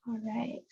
All right.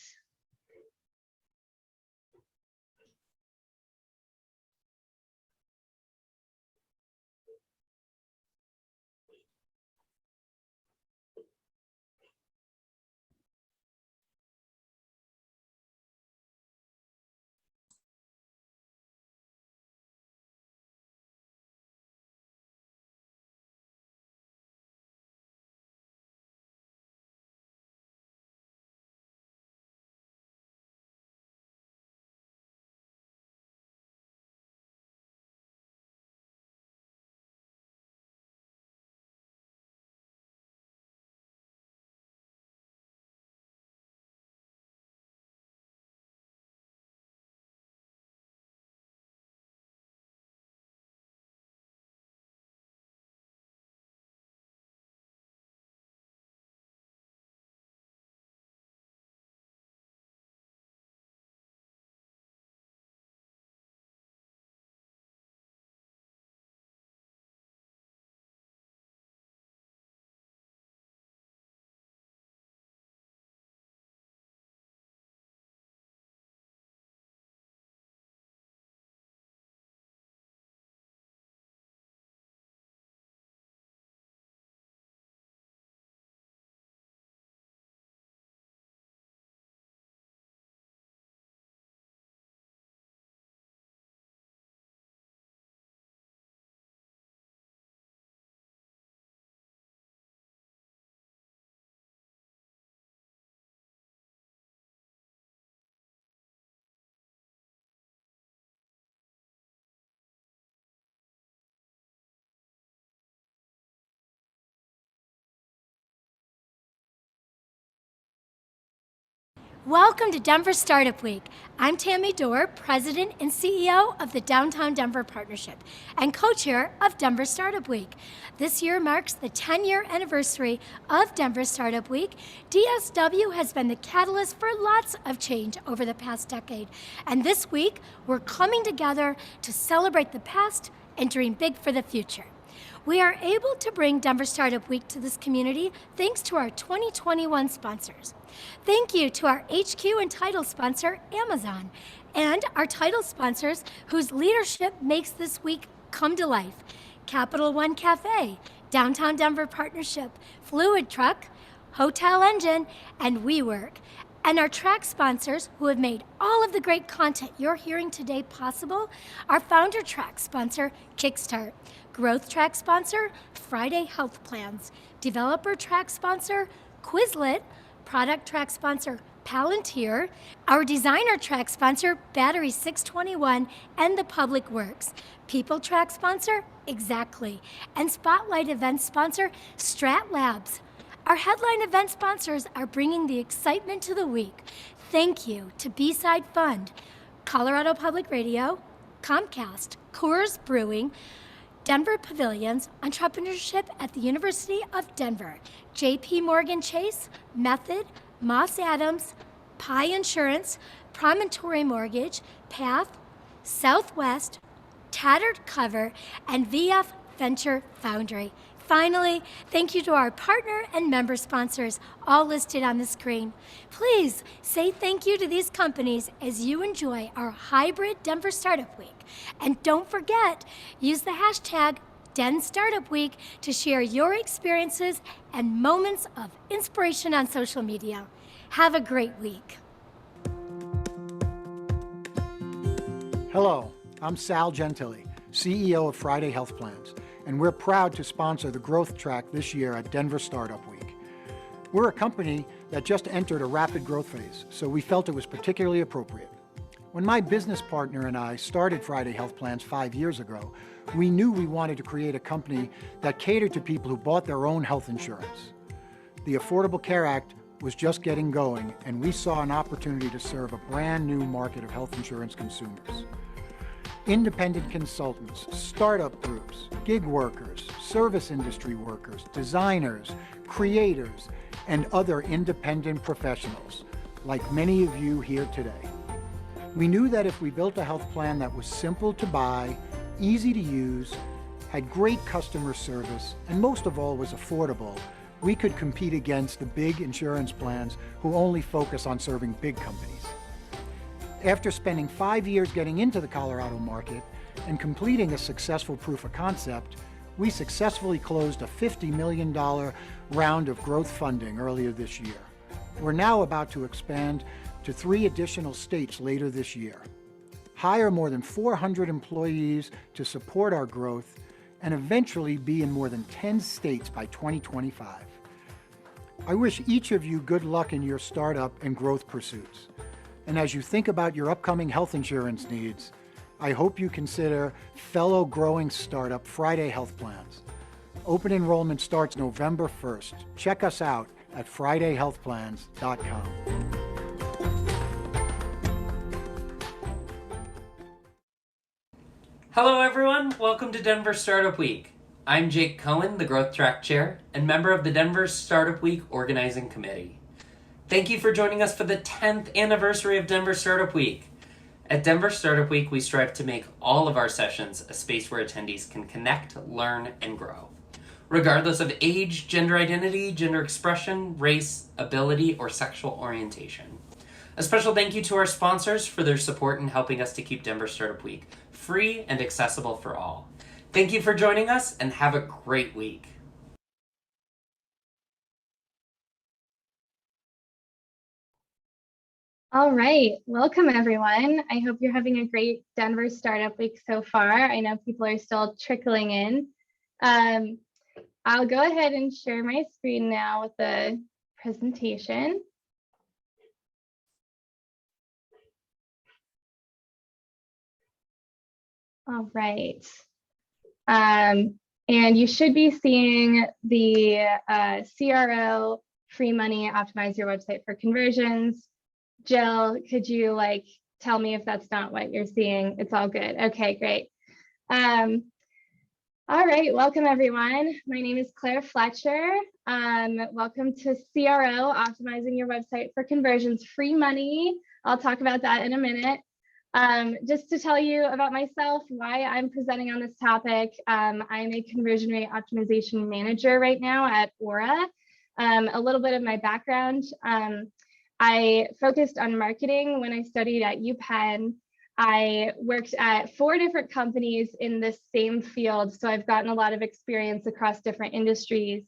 Welcome to Denver Startup Week. I'm Tammy Dorr, President and CEO of the Downtown Denver Partnership and co-chair of Denver Startup Week. This year marks the 10-year anniversary of Denver Startup Week. DSW has been the catalyst for lots of change over the past decade. And this week, we're coming together to celebrate the past and dream big for the future. We are able to bring Denver Startup Week to this community thanks to our 2021 sponsors. Thank you to our HQ and title sponsor, Amazon, and our title sponsors whose leadership makes this week come to life. Capital One Cafe, Downtown Denver Partnership, Fluid Truck, Hotel Engine, and WeWork. And our track sponsors who have made all of the great content you're hearing today possible, our founder track sponsor, Kickstart, growth track sponsor, Friday Health Plans, developer track sponsor, Quizlet, product track sponsor, Palantir, our designer track sponsor, Battery 621, and the Public Works, people track sponsor, Exactly, and spotlight event sponsor, Strat Labs. Our headline event sponsors are bringing the excitement to the week. Thank you to B-Side Fund, Colorado Public Radio, Comcast, Coors Brewing, Denver Pavilions, Entrepreneurship at the University of Denver, JP Morgan Chase, Method, Moss Adams, Pi Insurance, Promontory Mortgage, Path, Southwest, Tattered Cover, and VF Venture Foundry. Finally, thank you to our partner and member sponsors, all listed on the screen. Please say thank you to these companies as you enjoy our hybrid Denver Startup Week. And don't forget, use the hashtag DenStartupWeek to share your experiences and moments of inspiration on social media. Have a great week. Hello, I'm Sal Gentili, CEO of Friday Health Plans, and we're proud to sponsor the growth track this year at Denver Startup Week. We're a company that just entered a rapid growth phase, so we felt it was particularly appropriate. When my business partner and I started Friday Health Plans 5 years ago, we knew we wanted to create a company that catered to people who bought their own health insurance. The Affordable Care Act was just getting going, and we saw an opportunity to serve a brand new market of health insurance consumers. Independent consultants, startup groups, gig workers, service industry workers, designers, creators, and other independent professionals, like many of you here today. We knew that if we built a health plan that was simple to buy, easy to use, had great customer service, and most of all was affordable, we could compete against the big insurance plans who only focus on serving big companies. After spending 5 years getting into the Colorado market and completing a successful proof of concept, we successfully closed a $50 million round of growth funding earlier this year. We're now about to expand to 3 additional states later this year, hire more than 400 employees to support our growth, and eventually be in more than 10 states by 2025. I wish each of you good luck in your startup and growth pursuits. And as you think about your upcoming health insurance needs, I hope you consider fellow growing startup Friday Health Plans. Open enrollment starts November 1st. Check us out at fridayhealthplans.com. Hello everyone, welcome to Denver Startup Week. I'm Jake Cohen, the Growth Track Chair and member of the Denver Startup Week Organizing Committee. Thank you for joining us for the 10th anniversary of Denver Startup Week. At Denver Startup Week, we strive to make all of our sessions a space where attendees can connect, learn, and grow, regardless of age, gender identity, gender expression, race, ability, or sexual orientation. A special thank you to our sponsors for their support in helping us to keep Denver Startup Week free and accessible for all. Thank you for joining us and have a great week. All right, welcome everyone. I hope you're having a great Denver Startup Week so far. I know people are still trickling in. I'll go ahead and share my screen now with the presentation. All right. And you should be seeing the CRO free money optimize your website for conversions. Jill, could you tell me if that's not what you're seeing? It's all good. Okay, great. All right, welcome everyone. My name is Claire Fletcher. Welcome to CRO, Optimizing Your Website for Conversions, free money. I'll talk about that in a minute. Just to tell you about myself, why I'm presenting on this topic, I'm a conversion rate optimization manager right now at Aura. A little bit of my background. I focused on marketing when I studied at UPenn. I worked at 4 different companies in the same field, so I've gotten a lot of experience across different industries.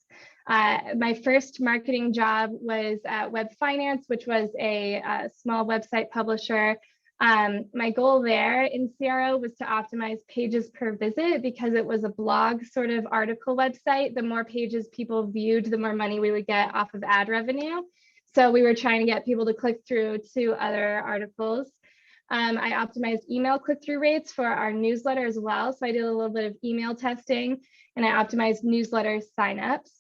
My first marketing job was at Web Finance, which was a small website publisher. My goal there in CRO was to optimize pages per visit because it was a blog sort of article website. The more pages people viewed, the more money we would get off of ad revenue. So we were trying to get people to click through to other articles. I optimized email click-through rates for our newsletter as well. So I did a little bit of email testing and I optimized newsletter signups.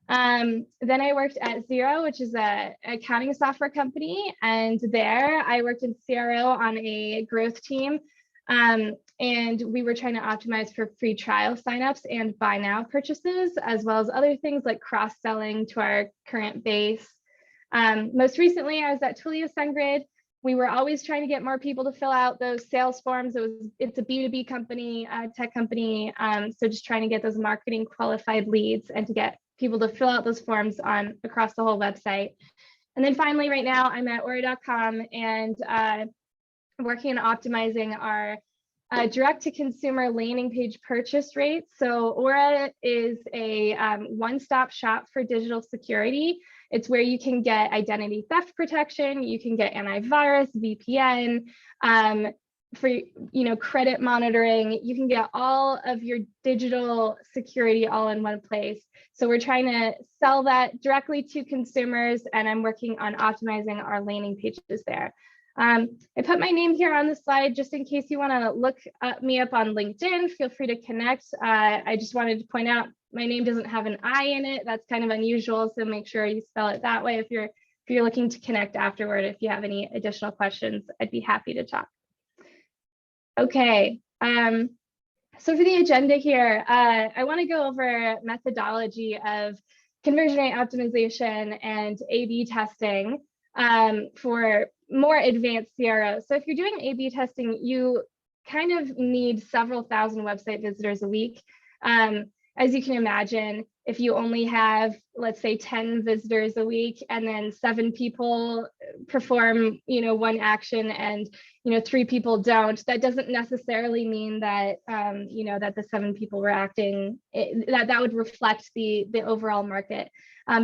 Then I worked at Xero, which is an accounting software company. And there I worked in CRO on a growth team. And we were trying to optimize for free trial signups and buy now purchases, as well as other things like cross-selling to our current base. Most recently, I was at Twilio SendGrid. We were always trying to get more people to fill out those sales forms. It's a B2B company, tech company. So just trying to get those marketing qualified leads and to get people to fill out those forms across the whole website. And then finally, right now, I'm at Aura.com and working on optimizing our direct-to-consumer landing page purchase rates. So Aura is a one-stop shop for digital security. It's where you can get identity theft protection, you can get antivirus, VPN, for credit monitoring. You can get all of your digital security all in one place. So we're trying to sell that directly to consumers, and I'm working on optimizing our landing pages there. I put my name here on the slide just in case you want to look me up on LinkedIn. Feel free to connect. I just wanted to point out my name doesn't have an I in it. That's kind of unusual, so make sure you spell it that way if you're looking to connect afterward. If you have any additional questions, I'd be happy to talk. Okay, so for the agenda here, I want to go over methodology of conversion rate optimization and A/B testing for more advanced CRO. So if you're doing A/B testing, you kind of need several thousand website visitors a week. as you can imagine, if you only have, let's say, 10 visitors a week, and then 7 people perform, one action, and 3 people don't, that doesn't necessarily mean that that the 7 people were acting, that would reflect the overall market,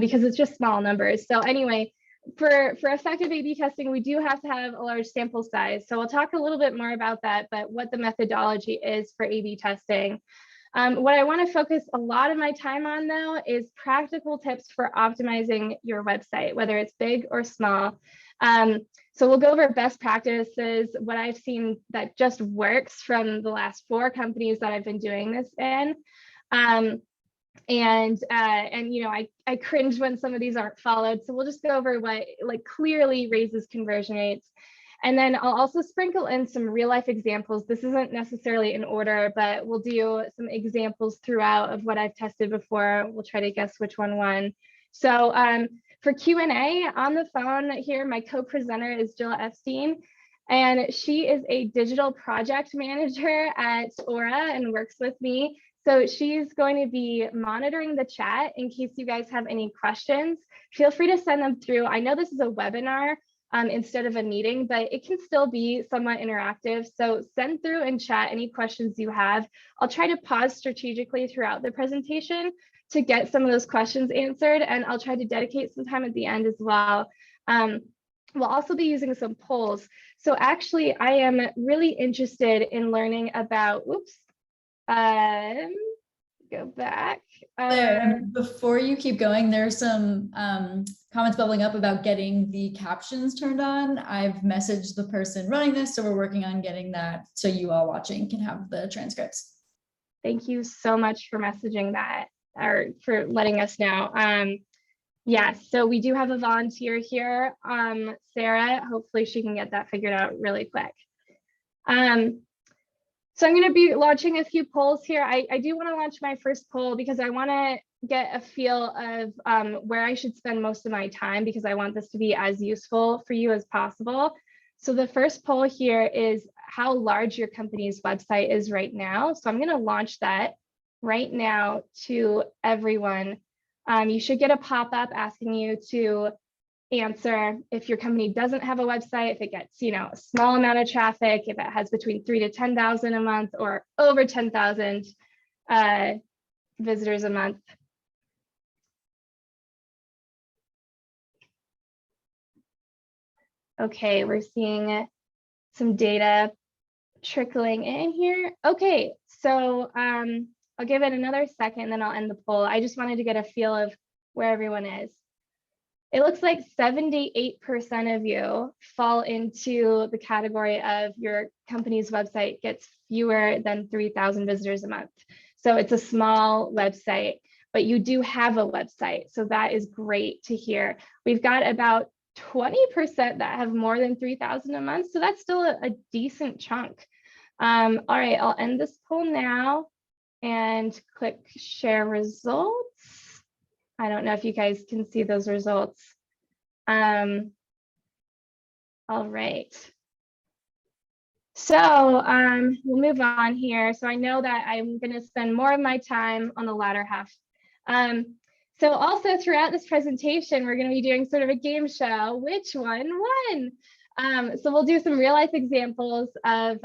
because it's just small numbers. So anyway, for effective A/B testing, we do have to have a large sample size. So I'll talk a little bit more about that, but what the methodology is for A/B testing. What I want to focus a lot of my time on, though, is practical tips for optimizing your website, whether it's big or small. So we'll go over best practices, what I've seen that just works from the last 4 companies that I've been doing this in. I cringe when some of these aren't followed. So we'll just go over what clearly raises conversion rates. And then I'll also sprinkle in some real life examples. This isn't necessarily in order, but we'll do some examples throughout of what I've tested before. We'll try to guess which one won. So for Q&A on the phone here, my co-presenter is Jill Epstein, and she is a digital project manager at Aura and works with me. So she's going to be monitoring the chat in case you guys have any questions. Feel free to send them through. I know this is a webinar instead of a meeting, but it can still be somewhat interactive. So send through in chat any questions you have. I'll try to pause strategically throughout the presentation to get some of those questions answered, and I'll try to dedicate some time at the end as well. We'll also be using some polls. So actually, I am really interested in learning about, go back. Before you keep going, there's some comments bubbling up about getting the captions turned on. I've messaged the person running this, so we're working on getting that so you all watching can have the transcripts. Thank you so much for messaging that, or for letting us know. Yes, so we do have a volunteer here, Sarah. Hopefully she can get that figured out really quick. So I'm going to be launching a few polls here. I do want to launch my first poll because I want to get a feel of where I should spend most of my time, because I want this to be as useful for you as possible. So the first poll here is how large your company's website is right now. So I'm going to launch that right now to everyone. You should get a pop-up asking you to answer if your company doesn't have a website, if it gets a small amount of traffic, if it has between 3,000 to 10,000 a month, or over 10,000 visitors a month. Okay, we're seeing some data trickling in here. Okay, so I'll give it another second, then I'll end the poll. I just wanted to get a feel of where everyone is. It looks like 78% of you fall into the category of your company's website gets fewer than 3,000 visitors a month. So it's a small website, but you do have a website. So that is great to hear. We've got about 20% that have more than 3,000 a month. So that's still a decent chunk. All right, I'll end this poll now and click share results. I don't know if you guys can see those results. All right. So we'll move on here. So I know that I'm going to spend more of my time on the latter half. So also throughout this presentation, we're going to be doing sort of a game show. Which one won? So we'll do some real life examples of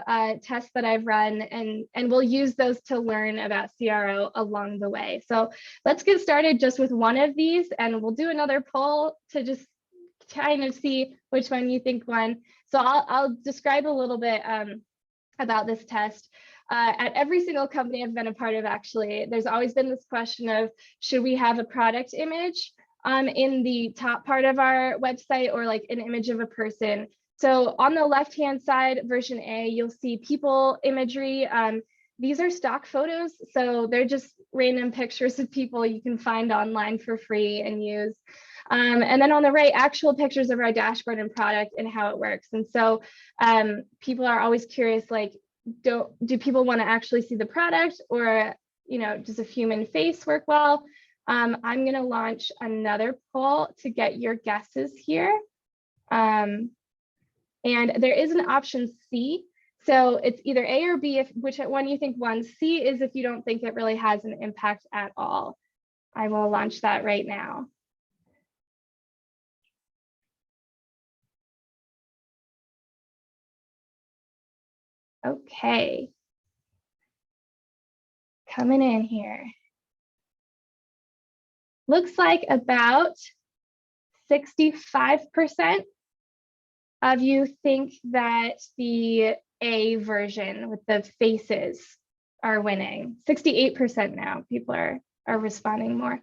tests that I've run, and we'll use those to learn about CRO along the way. So let's get started just with one of these, and we'll do another poll to just kind of see which one you think won. So I'll describe a little bit about this test. At every single company I've been a part of, actually, there's always been this question of, should we have a product image in the top part of our website, or like an image of a person? So on the left-hand side, version A, you'll see people imagery. These are stock photos, so they're just random pictures of people you can find online for free and use. And then on the right, actual pictures of our dashboard and product and how it works. And so people are always curious, like, do people want to actually see the product, or does a human face work well? I'm going to launch another poll to get your guesses here. And there is an option C So it's either A or B, if which one you think won. C is if you don't think it really has an impact at all. I will launch that right now. Okay. Coming in here. Looks like about 65% of you think that the A version with the faces are winning. 68% now, people are responding more.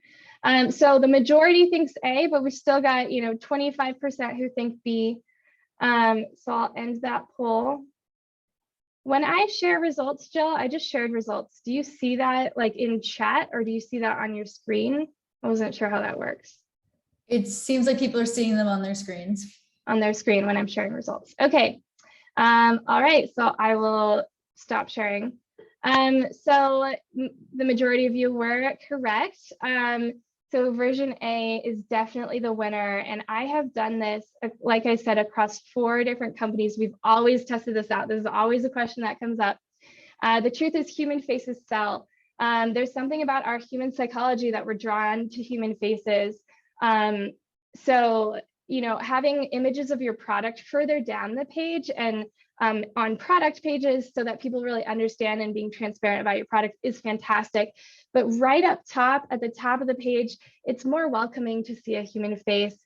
So the majority thinks A, but we still got 25% who think B. So I'll end that poll. When I share results, Jill, I just shared results. Do you see that like in chat, or do you see that on your screen? I wasn't sure how that works. It seems like people are seeing them on their screens. On their screen when I'm sharing results. Okay. All right, so I will stop sharing. So the majority of you were correct. So version A is definitely the winner. And I have done this, like I said, across 4 different companies. We've always tested this out. This is always a question that comes up. The truth is human faces sell. There's something about our human psychology that we're drawn to human faces. So, having images of your product further down the page and on product pages so that people really understand and being transparent about your product is fantastic. But right up top, at the top of the page, it's more welcoming to see a human face,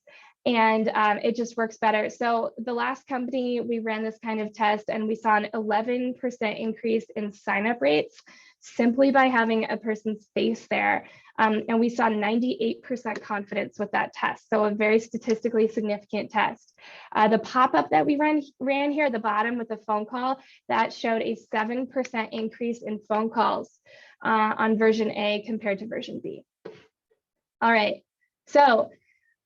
and it just works better. So the last company, we ran this kind of test and we saw an 11% increase in signup rates simply by having a person's face there. And we saw 98% confidence with that test. So a very statistically significant test. The pop-up that we ran here at the bottom with the phone call, that showed a 7% increase in phone calls on version A compared to version B. All right, so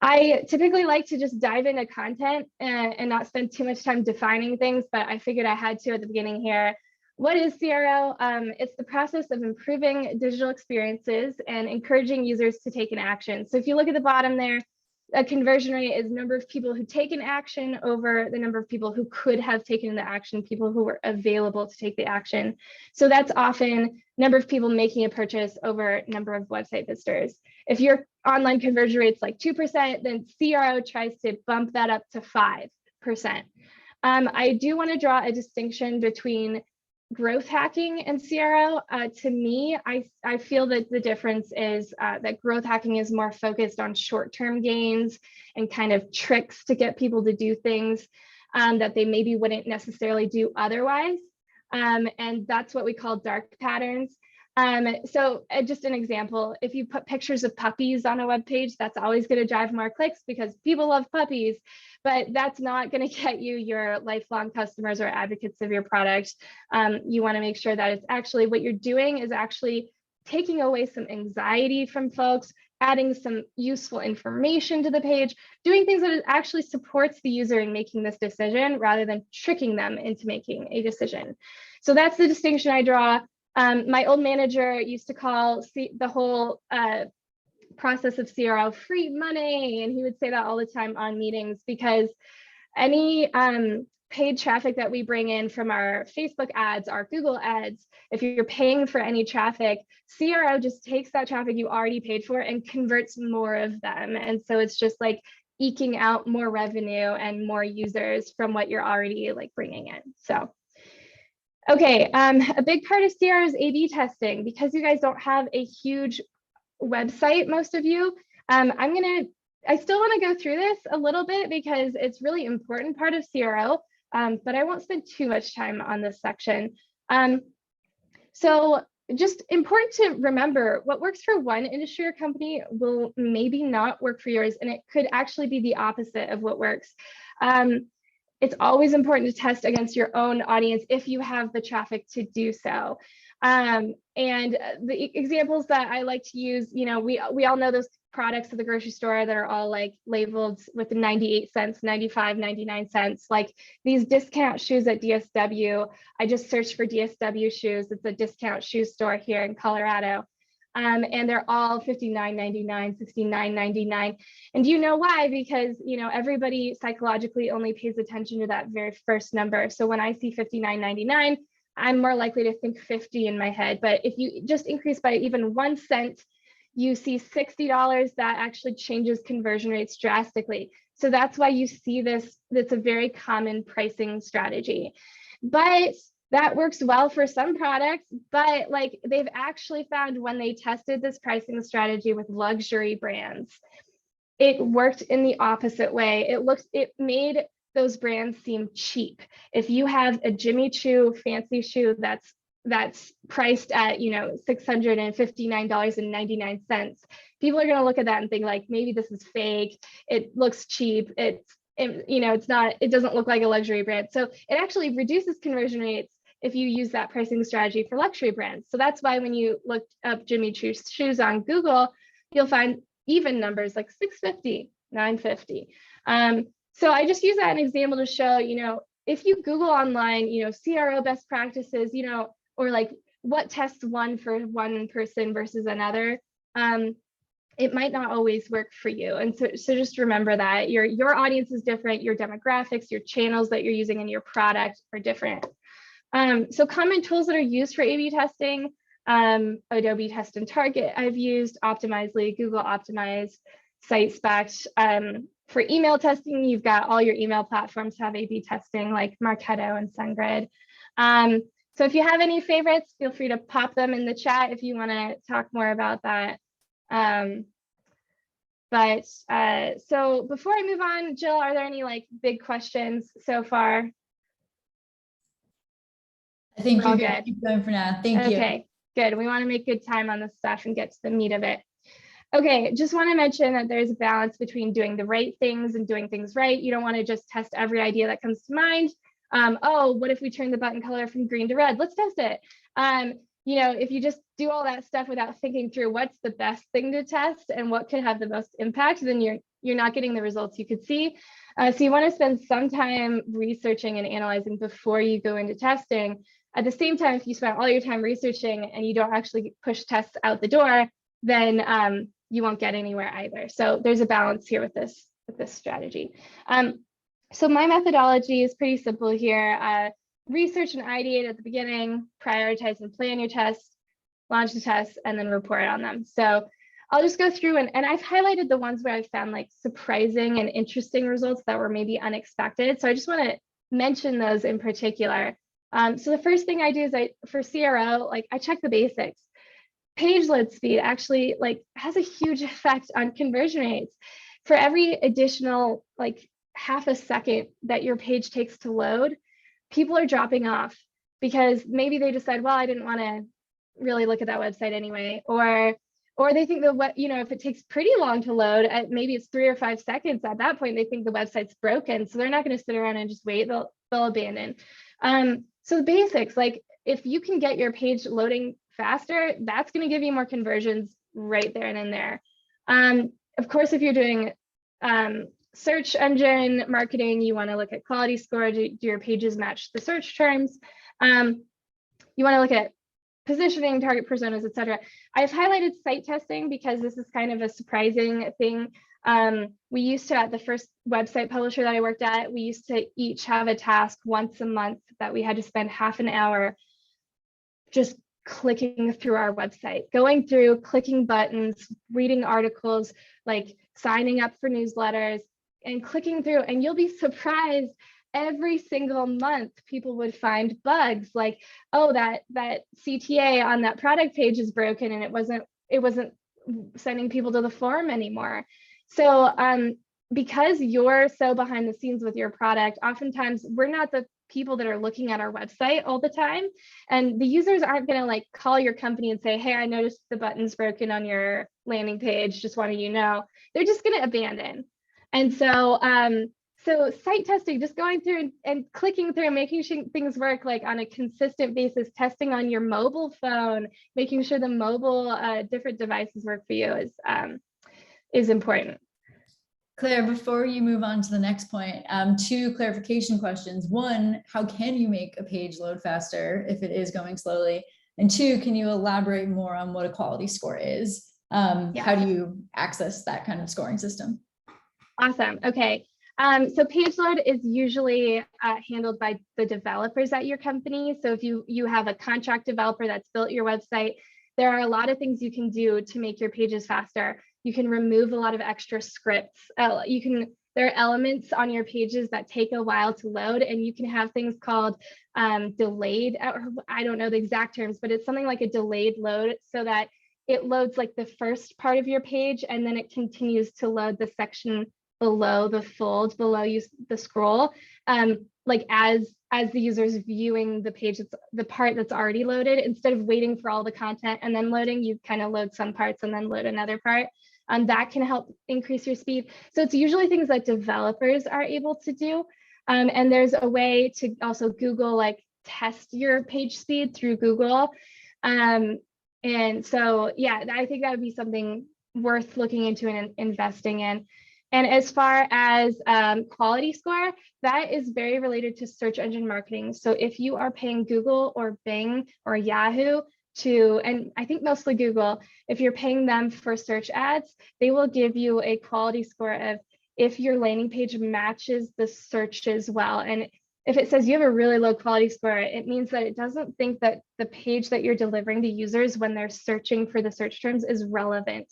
I typically like to just dive into content and not spend too much time defining things, but I figured I had to at the beginning here. What is CRO? It's the process of improving digital experiences and encouraging users to take an action. So if you look at the bottom there, a conversion rate is number of people who take an action over the number of people who could have taken the action, people who were available to take the action. So that's often number of people making a purchase over number of website visitors. If your online conversion rate's like 2%, then CRO tries to bump that up to 5%. I do want to draw a distinction between growth hacking and CRO. To me, I feel that the difference is that growth hacking is more focused on short-term gains and kind of tricks to get people to do things that they maybe wouldn't necessarily do otherwise. And that's what we call dark patterns. So just an example, if you put pictures of puppies on a web page, that's always going to drive more clicks because people love puppies, but that's not going to get you your lifelong customers or advocates of your product. You want to make sure that it's actually what you're doing is actually taking away some anxiety from folks, adding some useful information to the page, doing things that actually supports the user in making this decision rather than tricking them into making a decision. So that's the distinction I draw. My old manager used to call the whole process of CRO free money, and he would say that all the time on meetings because any paid traffic that we bring in from our Facebook ads, our Google ads, if you're paying for any traffic, CRO just takes that traffic you already paid for and converts more of them. And so it's just like eking out more revenue and more users from what you're already like bringing in. So. Okay, a big part of CRO is AB testing. Because you guys don't have a huge website, most of you, I still want to go through this a little bit because it's really important part of CRO, but I won't spend too much time on this section. So just important to remember what works for one industry or company will maybe not work for yours, and it could actually be the opposite of what works. It's always important to test against your own audience if you have the traffic to do so. And the examples that I like to use, we all know those products at the grocery store that are all like labeled with 98 cents, 95, 99 cents, like these discount shoes at DSW. I just searched for DSW shoes. It's a discount shoe store here in Colorado. And they're all $59.99, $69.99. And do you know why? Because, you know, everybody psychologically only pays attention to that very first number. So when I see $59.99, I'm more likely to think 50 in my head. But if you just increase by even 1 cent, you see $60, that actually changes conversion rates drastically. So that's why you see this, that's a very common pricing strategy. But that works well for some products, but like they've actually found when they tested this pricing strategy with luxury brands, it worked in the opposite way. It made those brands seem cheap. If you have a Jimmy Choo fancy shoe that's priced at, you know, $659.99, people are going to look at that and think like, maybe this is fake. It looks cheap. You know, it doesn't look like a luxury brand. So it actually reduces conversion rates if you use that pricing strategy for luxury brands. So that's why when you look up Jimmy Choo shoes on Google, you'll find even numbers like $650, $950. So I just use that as an example to show, you know, if you Google online, you know, CRO best practices, you know, or like what tests one for one person versus another, it might not always work for you. And so just remember that your audience is different, your demographics, your channels that you're using in your product are different. So common tools that are used for A/B testing, Adobe Test and Target I've used, Optimizely, Google Optimize, SiteSpec. For email testing, you've got all your email platforms have A/B testing like Marketo and SendGrid. So if you have any favorites, feel free to pop them in the chat if you want to talk more about that. So before I move on, Jill, are there any like big questions so far? I think We're you're all good. Keep going for now. Thank you. Okay, good. We want to make good time on this stuff and get to the meat of it. Okay, just want to mention that there's a balance between doing the right things and doing things right. You don't want to just test every idea that comes to mind. Oh, what if we turn the button color from green to red? Let's test it. You know, if you just do all that stuff without thinking through what's the best thing to test and what could have the most impact, then you're not getting the results you could see. So you want to spend some time researching and analyzing before you go into testing. At the same time, if you spend all your time researching and you don't actually push tests out the door, then you won't get anywhere either. So there's a balance here with this strategy. So my methodology is pretty simple here. Research and ideate at the beginning, prioritize and plan your tests, launch the tests, and then report on them. So I'll just go through and I've highlighted the ones where I found like surprising and interesting results that were maybe unexpected. So I just want to mention those in particular. So the first thing I do is for CRO, like I check the basics. Page load speed actually like has a huge effect on conversion rates. For every additional like half a second that your page takes to load, people are dropping off because maybe they decide, well, I didn't want to really look at that website anyway, or they think that you know, if it takes pretty long to load, maybe it's 3 or 5 seconds. At that point, they think the website's broken, so they're not going to sit around and just wait. They'll abandon. So the basics, like if you can get your page loading faster, that's going to give you more conversions right there and in there. Of course, if you're doing search engine marketing, you want to look at quality score. Do your pages match the search terms? You want to look at positioning, target personas, etc. I've highlighted site testing because this is kind of a surprising thing. We used to, at the first website publisher that I worked at, we used to each have a task once a month that we had to spend half an hour just clicking through our website, going through, clicking buttons, reading articles, like signing up for newsletters and clicking through. And you'll be surprised, every single month people would find bugs like, oh, that CTA on that product page is broken and it wasn't sending people to the form anymore. So because you're so behind the scenes with your product, oftentimes we're not the people that are looking at our website all the time, and the users aren't going to like call your company and say, hey, I noticed the button's broken on your landing page, just wanted you to know. They're just going to abandon. And so so site testing, just going through and clicking through and making sure things work like on a consistent basis, testing on your mobile phone, making sure the mobile different devices work for you is important. Claire, before you move on to the next point, 2 clarification questions. One, how can you make a page load faster if it is going slowly? And two, can you elaborate more on what a quality score is? How do you access that kind of scoring system? Awesome. Okay. So page load is usually handled by the developers at your company. So if you have a contract developer that's built your website, there are a lot of things you can do to make your pages faster. You can remove a lot of extra scripts. There are elements on your pages that take a while to load, and you can have things called delayed. I don't know the exact terms, but it's something like a delayed load, so that it loads like the first part of your page, and then it continues to load the section below the fold, below the scroll, like as the user's viewing the page, the part that's already loaded. Instead of waiting for all the content and then loading, you kind of load some parts and then load another part. That can help increase your speed. So it's usually things that developers are able to do. And there's a way to also Google, like, test your page speed through Google. And so, yeah, I think that would be something worth looking into and investing in. And as far as quality score, that is very related to search engine marketing. So if you are paying Google or Bing or Yahoo and I think mostly Google, if you're paying them for search ads, they will give you a quality score of if your landing page matches the searches well. And if it says you have a really low quality score, it means that it doesn't think that the page that you're delivering to users when they're searching for the search terms is relevant.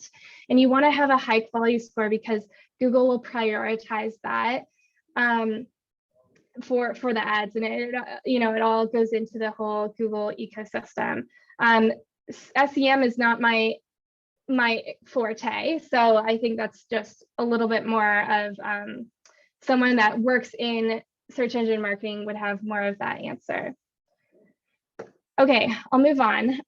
And you want to have a high quality score because Google will prioritize that for the ads, and it all goes into the whole Google ecosystem. SEM is not my forte, so I think that's just a little bit more of someone that works in search engine marketing would have more of that answer. Okay, I'll move on.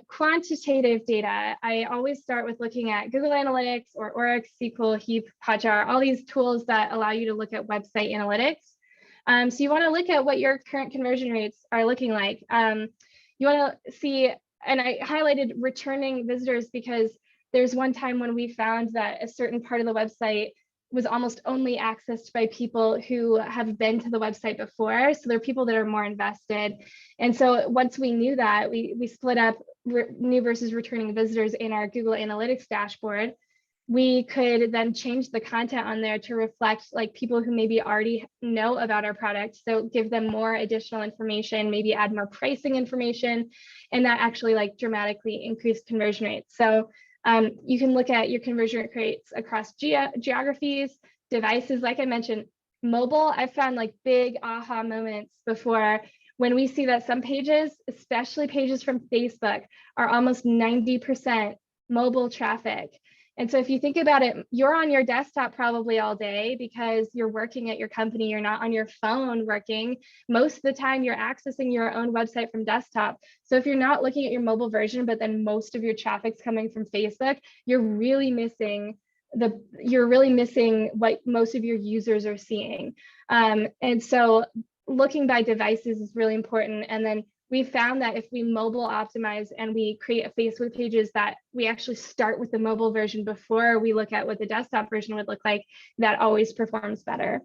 Quantitative data. I always start with looking at Google Analytics or Oryx, SQL, Heap, Hotjar, all these tools that allow you to look at website analytics. So you want to look at what your current conversion rates are looking like. You want to see, and I highlighted returning visitors because there's one time when we found that a certain part of the website was almost only accessed by people who have been to the website before. So there are people that are more invested. And so once we knew that, we split up new versus returning visitors in our Google Analytics dashboard. We could then change the content on there to reflect like people who maybe already know about our product. So give them more additional information, maybe add more pricing information, and that actually like dramatically increased conversion rates. So you can look at your conversion rates across geographies, devices. Like I mentioned, mobile, I found like big aha moments before when we see that some pages, especially pages from Facebook, are almost 90% mobile traffic. And so if you think about it, you're on your desktop probably all day because you're working at your company, you're not on your phone working. Most of the time you're accessing your own website from desktop. So if you're not looking at your mobile version, but then most of your traffic's coming from Facebook, you're really missing what most of your users are seeing. And so looking by devices is really important. And then we found that if we mobile optimize and we create a Facebook pages that we actually start with the mobile version before we look at what the desktop version would look like, that always performs better.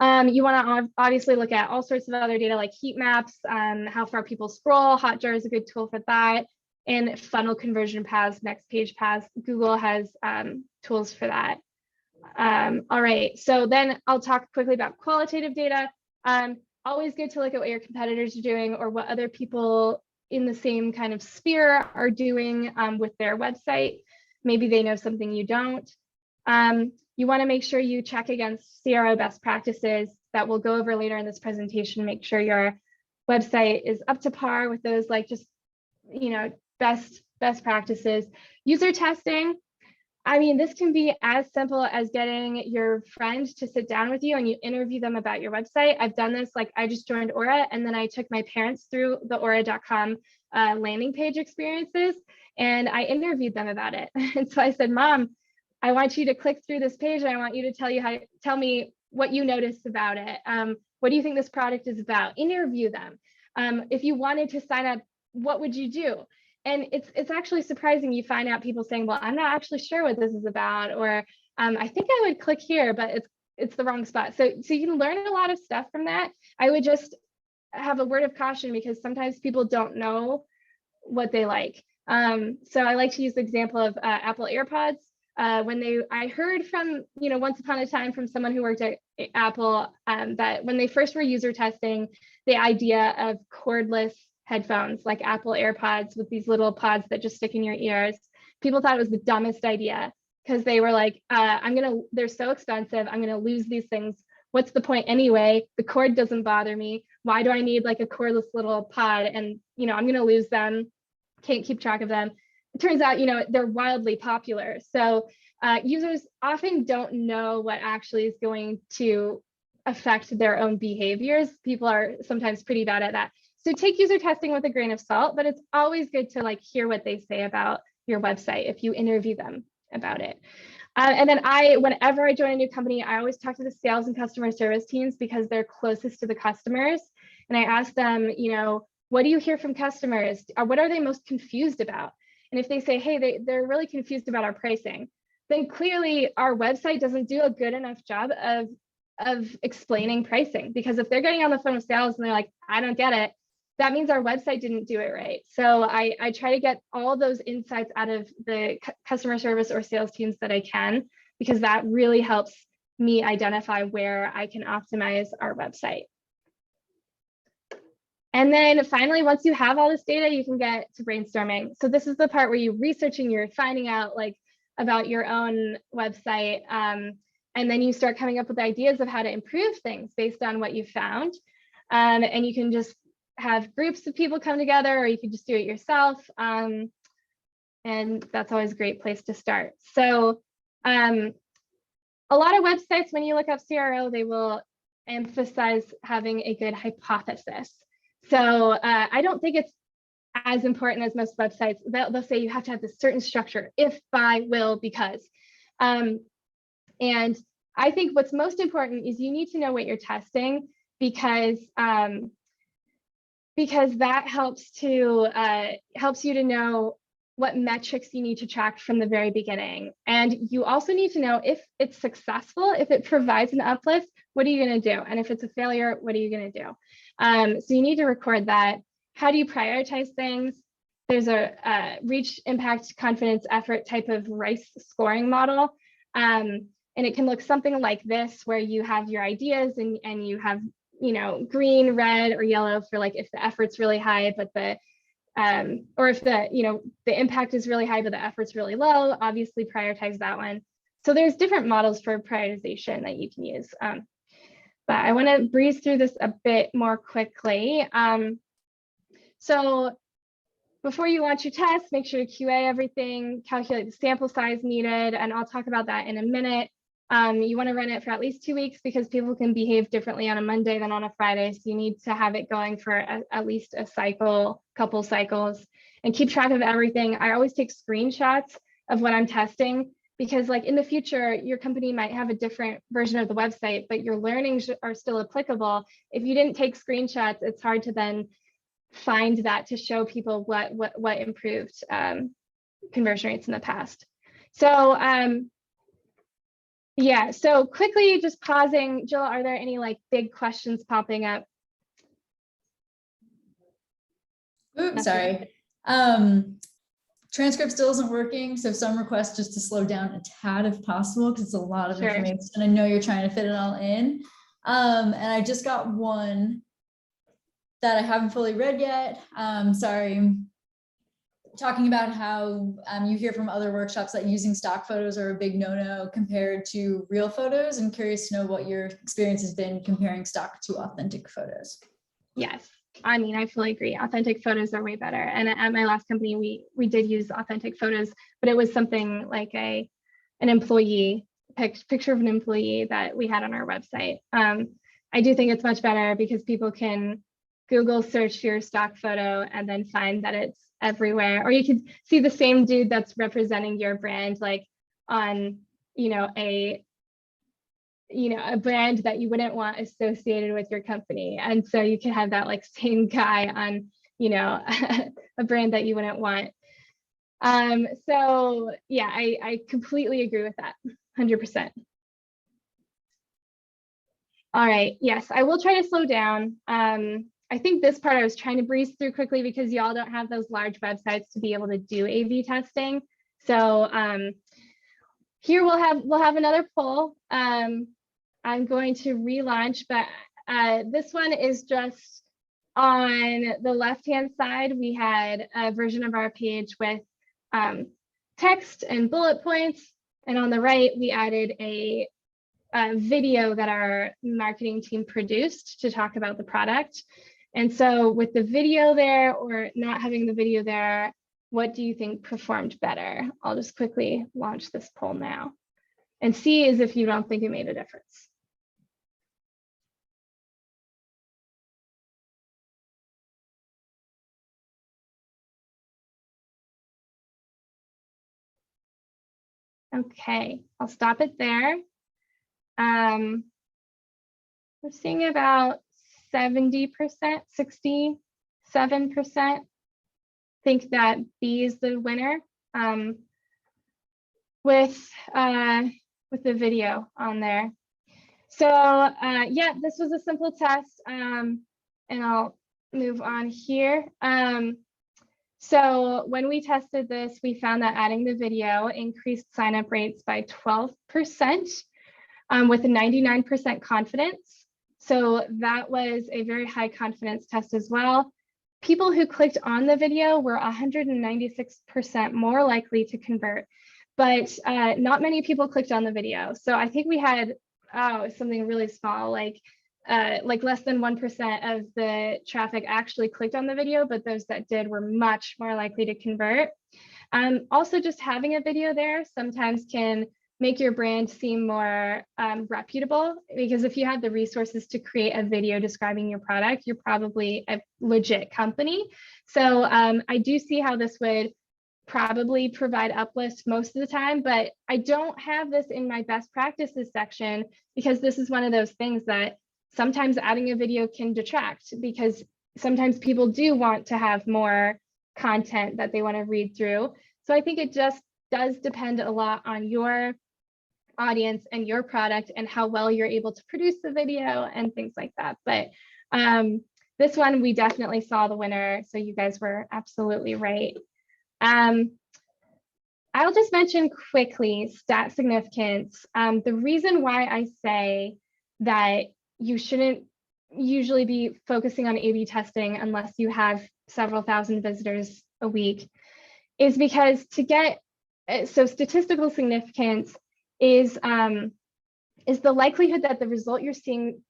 You want to obviously look at all sorts of other data like heat maps, how far people scroll. Hotjar is a good tool for that. And funnel conversion paths, next page paths. Google has tools for that. All right, so then I'll talk quickly about qualitative data. Always good to look at what your competitors are doing or what other people in the same kind of sphere are doing with their website. Maybe they know something you don't. You want to make sure you check against CRO best practices that we'll go over later in this presentation. Make sure your website is up to par with those, like just, best practices. User testing. I mean, this can be as simple as getting your friend to sit down with you and you interview them about your website. I've done this, like I just joined Aura and then I took my parents through the aura.com landing page experiences and I interviewed them about it. And so I said, Mom, I want you to click through this page and I want you to tell me what you noticed about it. What do you think this product is about? Interview them. If you wanted to sign up, what would you do? And it's actually surprising. You find out people saying, well, I'm not actually sure what this is about, or I think I would click here, but it's the wrong spot. So you can learn a lot of stuff from that. I would just have a word of caution because sometimes people don't know what they like. So I like to use the example of Apple AirPods. I heard from, once upon a time from someone who worked at Apple that when they first were user testing the idea of cordless headphones like Apple AirPods with these little pods that just stick in your ears, people thought it was the dumbest idea because they were like, they're so expensive, I'm gonna lose these things. What's the point anyway? The cord doesn't bother me. Why do I need like a cordless little pod? And I'm gonna lose them, can't keep track of them. It turns out, they're wildly popular. So users often don't know what actually is going to affect their own behaviors. People are sometimes pretty bad at that. So take user testing with a grain of salt, but it's always good to like hear what they say about your website if you interview them about it. And then whenever I join a new company, I always talk to the sales and customer service teams because they're closest to the customers. And I ask them, what do you hear from customers? What are they most confused about? And if they say, hey, they're really confused about our pricing, then clearly our website doesn't do a good enough job of explaining pricing. Because if they're getting on the phone with sales and they're like, I don't get it, that means our website didn't do it right. So I try to get all those insights out of the customer service or sales teams that I can, because that really helps me identify where I can optimize our website. And then finally, once you have all this data, you can get to brainstorming. So this is the part where you're researching, you're finding out like about your own website. And then you start coming up with ideas of how to improve things based on what you found. And you can just have groups of people come together, or you can just do it yourself. And that's always a great place to start. So a lot of websites, when you look up CRO, they will emphasize having a good hypothesis. So I don't think it's as important as most websites. They'll say you have to have this certain structure, if, by, will, because. And I think what's most important is you need to know what you're testing, because that helps you to know what metrics you need to track from the very beginning. And you also need to know if it's successful, if it provides an uplift, what are you going to do? And if it's a failure, what are you going to do? So you need to record that. How do you prioritize things? There's a reach, impact, confidence, effort type of RICE scoring model. And it can look something like this, where you have your ideas and you have, green, red, or yellow for like if the effort's really high, but or if the impact is really high, but the effort's really low, obviously prioritize that one. So there's different models for prioritization that you can use. But I want to breeze through this a bit more quickly. So before you launch your test, make sure to QA everything, calculate the sample size needed, and I'll talk about that in a minute. You want to run it for at least 2 weeks because people can behave differently on a Monday than on a Friday. So you need to have it going for at least a cycle, couple cycles, and keep track of everything. I always take screenshots of what I'm testing, because like in the future, your company might have a different version of the website, but your learnings are still applicable. If you didn't take screenshots, it's hard to then find that to show people what improved conversion rates in the past. So yeah, so quickly just pausing, Jill, are there any like big questions popping up? Oops, sorry. Transcript still isn't working, so some requests just to slow down a tad if possible, because it's a lot of information and I know you're trying to fit it all in. And I just got one that I haven't fully read yet. Sorry. Talking about how you hear from other workshops that using stock photos are a big no-no compared to real photos, and curious to know what your experience has been comparing stock to authentic photos. Yes, I mean, I fully agree. Authentic photos are way better. And at my last company, we did use authentic photos, but it was something like an employee, picture of an employee that we had on our website. I do think it's much better because people can Google search your stock photo and then find that it's everywhere. Or you could see the same dude that's representing your brand, like on, a brand that you wouldn't want associated with your company. And so you can have that like same guy on, a brand that you wouldn't want. So yeah, I completely agree with that, 100%. All right, yes, I will try to slow down. I think this part I was trying to breeze through quickly because y'all don't have those large websites to be able to do A/B testing. So here we'll have another poll. I'm going to relaunch, but this one is just on the left-hand side. We had a version of our page with text and bullet points, and on the right we added a video that our marketing team produced to talk about the product. And so with the video there or not having the video there, what do you think performed better? I'll just quickly launch this poll now and see as if you don't think it made a difference. Okay, I'll stop it there. We're seeing about 70%, 67% think that B is the winner with the video on there. So yeah, this was a simple test, and I'll move on here. So when we tested this, we found that adding the video increased sign-up rates by 12% with a 99% confidence. So that was a very high confidence test as well. People who clicked on the video were 196% more likely to convert, but not many people clicked on the video. So I think we had something really small, like less than 1% of the traffic actually clicked on the video, but those that did were much more likely to convert. Also, just having a video there sometimes can make your brand seem more reputable, because if you have the resources to create a video describing your product, you're probably a legit company. So I do see how this would probably provide uplift most of the time, but I don't have this in my best practices section because this is one of those things that sometimes adding a video can detract, because sometimes people do want to have more content that they want to read through. So I think it just does depend a lot on your audience and your product and how well you're able to produce the video and things like that. But this one, we definitely saw the winner. So you guys were absolutely right. I'll just mention quickly stat significance. The reason why I say that you shouldn't usually be focusing on A/B testing unless you have several thousand visitors a week is because to get, so statistical significance is the likelihood that the result you're seeing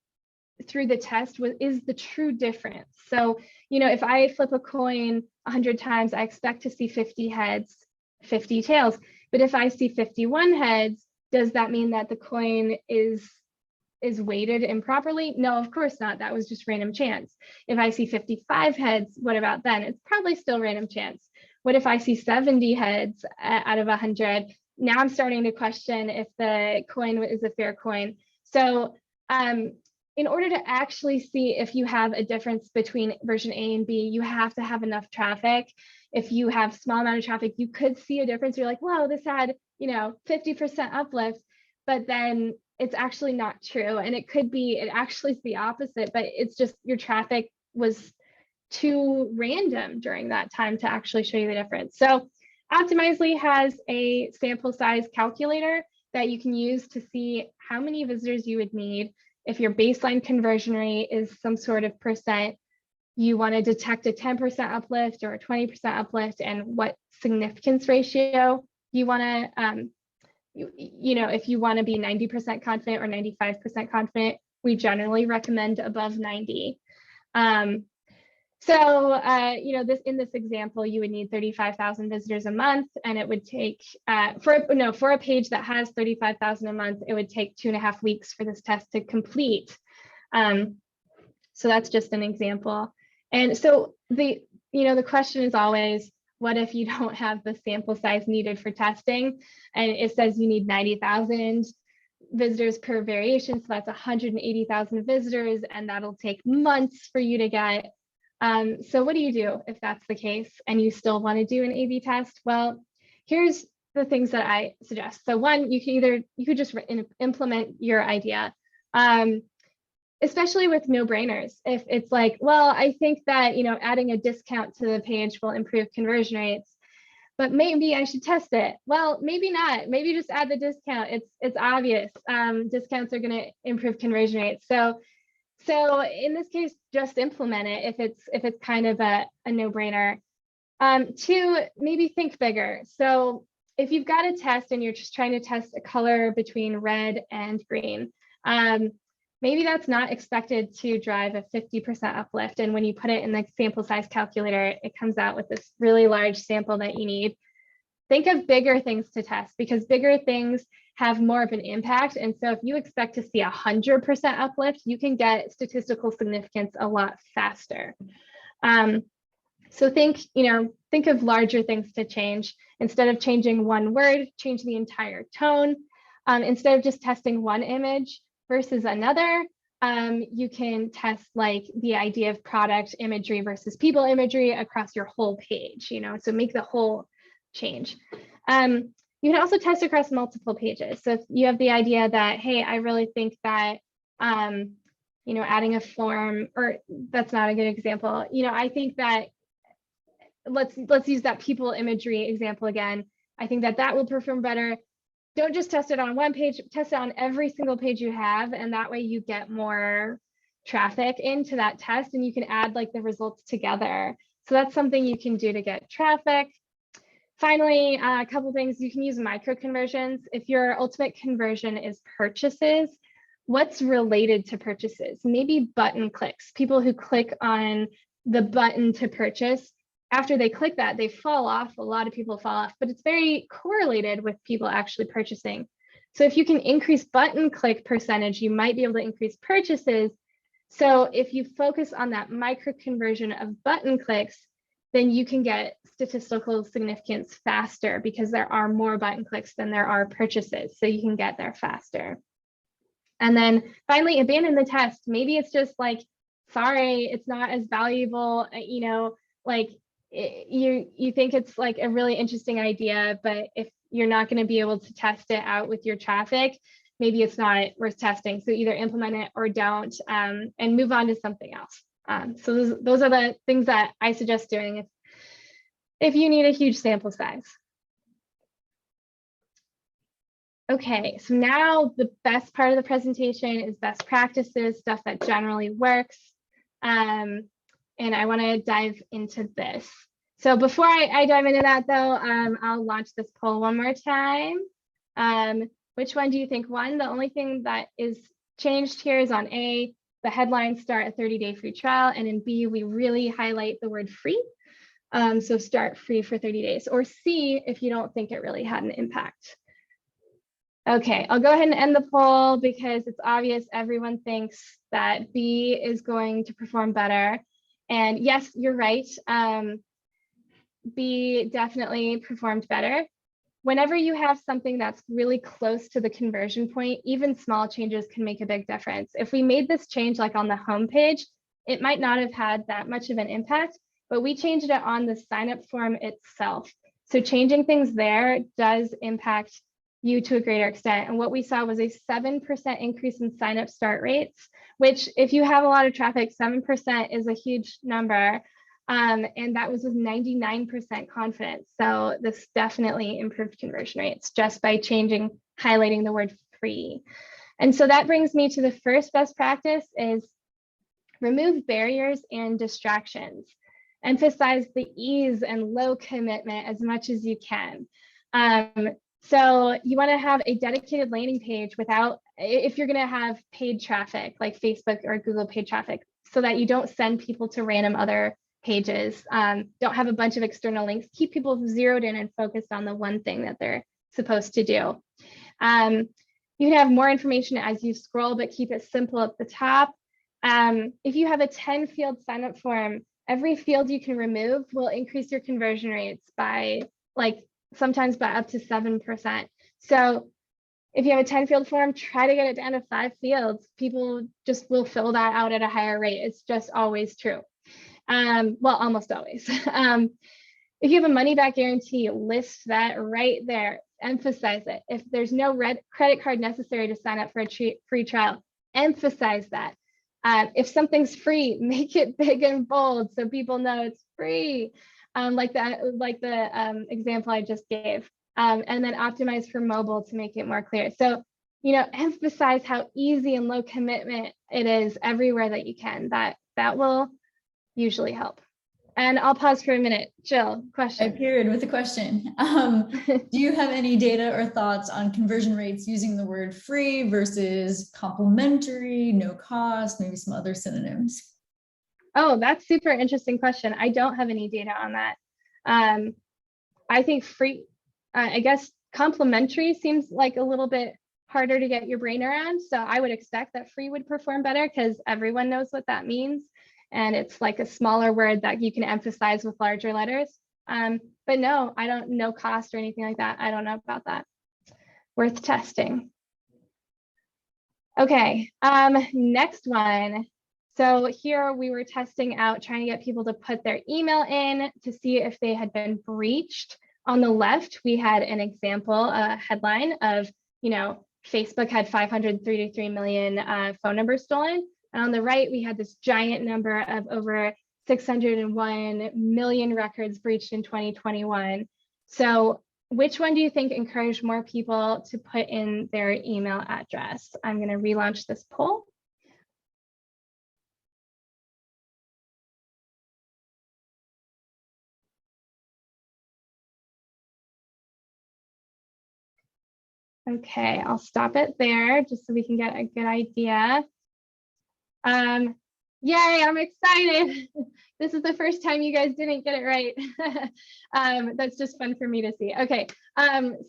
through the test is the true difference. So, you know, if I flip a coin 100 times, I expect to see 50 heads, 50 tails. But if I see 51 heads, does that mean that the coin is weighted improperly? No, of course not. That was just random chance. If I see 55 heads, what about then? It's probably still random chance. What if I see 70 heads out of 100? Now I'm starting to question if the coin is a fair coin. So in order to actually see if you have a difference between version A and B, you have to have enough traffic. If you have small amount of traffic, you could see a difference. You're like, whoa, this had, 50% uplift, but then it's actually not true. And it actually is the opposite, but it's just your traffic was too random during that time to actually show you the difference. So Optimizely has a sample size calculator that you can use to see how many visitors you would need. If your baseline conversion rate is some sort of percent, you want to detect a 10% uplift or a 20% uplift, and what significance ratio you want to, if you want to be 90% confident or 95% confident, we generally recommend above 90. So, in this example, you would need 35,000 visitors a month, and it would take, for a page that has 35,000 a month, it would take 2.5 weeks for this test to complete. So that's just an example. And so the question is always, what if you don't have the sample size needed for testing? And it says you need 90,000 visitors per variation, so that's 180,000 visitors, and that'll take months for you to get. So what do you do if that's the case and you still want to do an A/B test? Well, here's the things that I suggest. So one, you could just implement your idea. especially with no-brainers. If it's like, well, I think that, adding a discount to the page will improve conversion rates, but maybe I should test it. Well, maybe not. Maybe just add the discount. It's obvious. Discounts are going to improve conversion rates. So in this case, just implement it if it's kind of a no-brainer. Two, maybe think bigger. So if you've got a test and you're just trying to test a color between red and green, maybe that's not expected to drive a 50% uplift. And when you put it in the sample size calculator, it comes out with this really large sample that you need. Think of bigger things to test, because bigger things have more of an impact. And so if you expect to see 100% uplift, you can get statistical significance a lot faster. So think of larger things to change. Instead of changing one word, change the entire tone. Instead of just testing one image versus another, you can test like the idea of product imagery versus people imagery across your whole page, so make the whole change. You can also test across multiple pages. So if you have the idea that, hey, I really think that, adding a form, or that's not a good example. I think that, let's use that people imagery example again. I think that will perform better. Don't just test it on one page, test it on every single page you have. And that way you get more traffic into that test, and you can add like the results together. So that's something you can do to get traffic. Finally, a couple things. You can use micro conversions. If your ultimate conversion is purchases, what's related to purchases? Maybe button clicks. People who click on the button to purchase, after they click that, they fall off. A lot of people fall off, but it's very correlated with people actually purchasing. So if you can increase button click percentage, you might be able to increase purchases. So if you focus on that micro conversion of button clicks, then you can get statistical significance faster, because there are more button clicks than there are purchases. So you can get there faster. And then finally, abandon the test. Maybe it's just like, sorry, it's not as valuable, like you think it's like a really interesting idea, but if you're not going to be able to test it out with your traffic, maybe it's not worth testing. So either implement it or don't, and move on to something else. So those are the things that I suggest doing if you need a huge sample size. Okay, so now the best part of the presentation is best practices, stuff that generally works. And I want to dive into this. So before I dive into that though, I'll launch this poll one more time. Which one do you think won? The only thing that is changed here is on A, the headlines start a 30-day free trial, and in B, we really highlight the word free. So start free for 30 days, or C, if you don't think it really had an impact. Okay, I'll go ahead and end the poll because it's obvious everyone thinks that B is going to perform better. And yes, you're right. B definitely performed better. Whenever you have something that's really close to the conversion point, even small changes can make a big difference. If we made this change like on the home page, it might not have had that much of an impact, but we changed it on the sign-up form itself. So changing things there does impact you to a greater extent. And what we saw was a 7% increase in sign-up start rates, which if you have a lot of traffic, 7% is a huge number. And that was with 99% confidence. So this definitely improved conversion rates just by highlighting the word free. And so that brings me to the first best practice is remove barriers and distractions. Emphasize the ease and low commitment as much as you can. So you want to have a dedicated landing page if you're going to have paid traffic like Facebook or Google paid traffic, so that you don't send people to random other pages. Don't have a bunch of external links. Keep people zeroed in and focused on the one thing that they're supposed to do. You can have more information as you scroll, but keep it simple at the top. If you have a 10-field sign-up form, every field you can remove will increase your conversion rates by sometimes by up to 7%. So if you have a 10-field form, try to get it down to 5 fields. People just will fill that out at a higher rate. It's just always true. Well, almost always. If you have a money back guarantee, list that right there. Emphasize it. If there's no credit card necessary to sign up for a free trial, emphasize that. If something's free, make it big and bold so people know it's free, like the example I just gave. And then optimize for mobile to make it more clear. So, emphasize how easy and low commitment it is everywhere that you can. That will usually help. And I'll pause for a minute. Jill, I question. appeared with a question. Do you have any data or thoughts on conversion rates using the word free versus complimentary, no cost, maybe some other synonyms? Oh, that's super interesting question. I don't have any data on that. I think free, I guess complimentary seems like a little bit harder to get your brain around. So I would expect that free would perform better because everyone knows what that means. And it's like a smaller word that you can emphasize with larger letters. But no, I don't know cost or anything like that. I don't know about that. Worth testing. Okay, next one. So here we were testing out, trying to get people to put their email in to see if they had been breached. On the left, we had an example, a headline of, Facebook had 533 million phone numbers stolen. And on the right, we had this giant number of over 601 million records breached in 2021. So which one do you think encouraged more people to put in their email address? I'm going to relaunch this poll. Okay, I'll stop it there just so we can get a good idea. Yay, I'm excited. This is the first time you guys didn't get it right. That's just fun for me to see. Okay,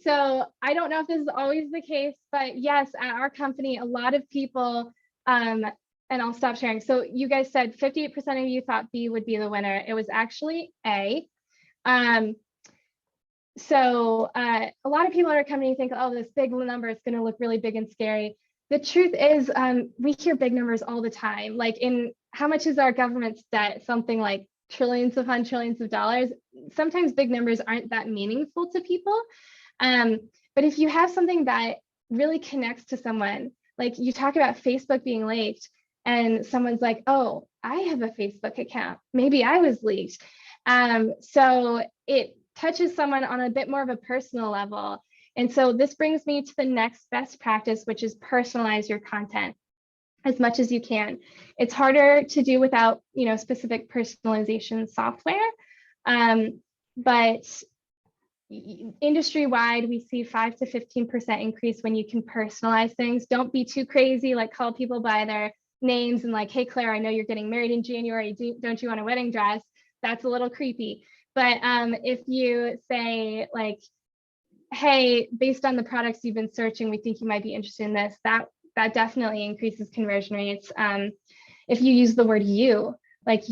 so I don't know if this is always the case, but yes, at our company, a lot of people, and I'll stop sharing. So you guys said 58% of you thought B would be the winner. It was actually A. So a lot of people at our company think, oh, this big number is going to look really big and scary. The truth is, we hear big numbers all the time. Like, in how much is our government's debt? Something like trillions upon trillions of dollars. Sometimes big numbers aren't that meaningful to people. But if you have something that really connects to someone, like you talk about Facebook being leaked, and someone's like, oh, I have a Facebook account. Maybe I was leaked. So it touches someone on a bit more of a personal level. And so this brings me to the next best practice, which is personalize your content as much as you can. It's harder to do without, specific personalization software. But industry-wide, we see 5 to 15% increase when you can personalize things. Don't be too crazy, like call people by their names and like, hey, Claire, I know you're getting married in January. Don't you want a wedding dress? That's a little creepy. But if you say like, hey, based on the products you've been searching, we think you might be interested in this, that definitely increases conversion rates. If you use the word you, like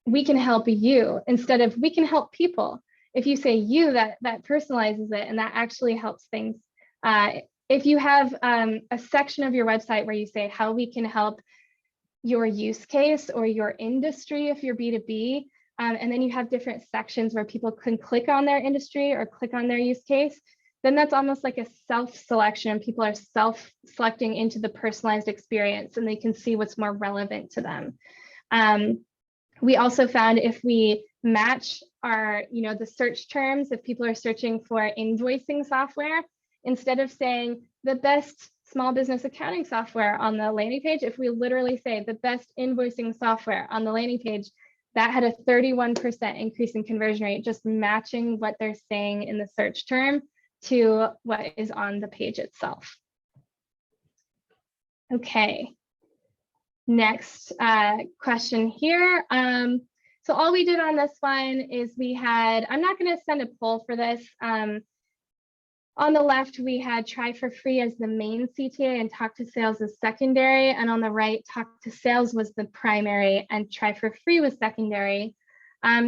we can help you instead of we can help people. If you say you, that personalizes it, and that actually helps things. If you have a section of your website where you say how we can help your use case or your industry, if you're B2B, and then you have different sections where people can click on their industry or click on their use case, then that's almost like a self-selection. People are self-selecting into the personalized experience, and they can see what's more relevant to them. We also found if we match our, the search terms, if people are searching for invoicing software, instead of saying the best small business accounting software on the landing page, if we literally say the best invoicing software on the landing page, that had a 31% increase in conversion rate, just matching what they're saying in the search term to what is on the page itself. Okay, next question here. So all we did on this one is we had, I'm not going to send a poll for this. On the left, we had try for free as the main CTA and talk to sales as secondary. And on the right, talk to sales was the primary and try for free was secondary.